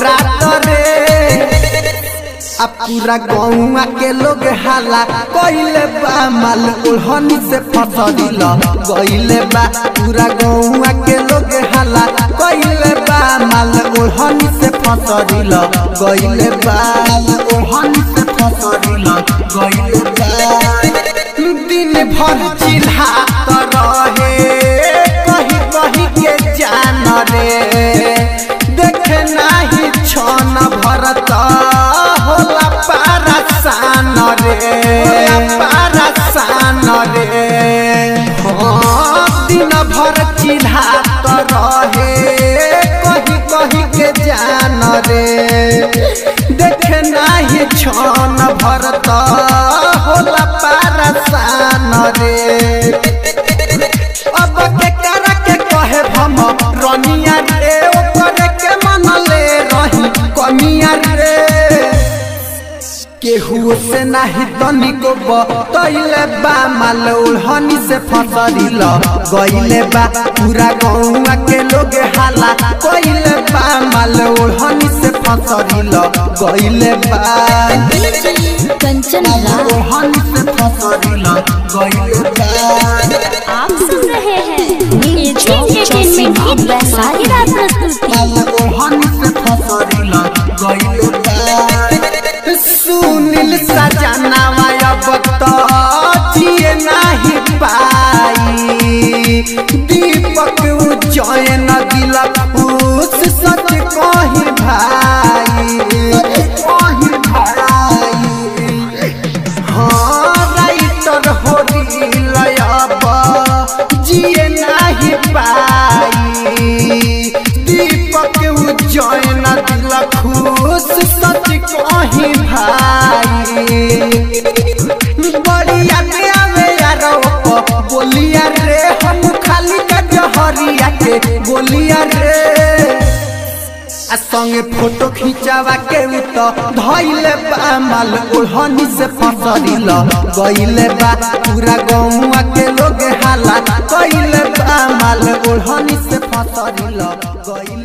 रात रे अब पूरा गौवा के लोग हाला कइले बा माल ओढ़नी से फसरिल गइले बा पूरा गौवा के लोग हाला कइले बा माल ओढ़नी से फसरिल गइले बा ओढ़नी से फसरिल गइले बा दिन भर चिल्लात रहे कहीं कहीं के जान रे देखे नहीं छन भरत होला पारासान रे पारासान रे दिन भर चिल्लात रहे कहीं कहीं के जान रे देखे नहीं छन भरत होला पारासान रे अब के करा के कहे हम रनिया रे ओकर के मन ले रही कमिया रे केहू से नहीं तनिको बतइले बा माल ओढ़नी से फसरिल गइले बा पूरा गौवा के लोग हाला कइले बा माल ओढ़नी से फसरिल गइले बा कंचन ओढ़नी से फसरिल गइले बा। आप सुन रहे हैं एंटरटेनमेंट की बेसाहिरा प्रस्तुति। ओढ़नी से फसरिल गइले बा सुनील सजनावा अब तो जिए नहीं पाई दीपक उज्जैन दिल खुश सच कही भाई कही भाई हाँ राइटर हो दिल अब जिए नहीं पाई दीपक उज्जैन दिल खुश सच कही भाई बढ़िया के आवे यार बोलिया रे हम खाली का जहरिया के बोलिया रे आ संगे फोटो खिंचावा के तो धइले बा माल ओढ़नी से फसरिल गइले बा पूरा गौवा के लोग हाला कइले बा माल ओढ़नी से फसरिल गइले।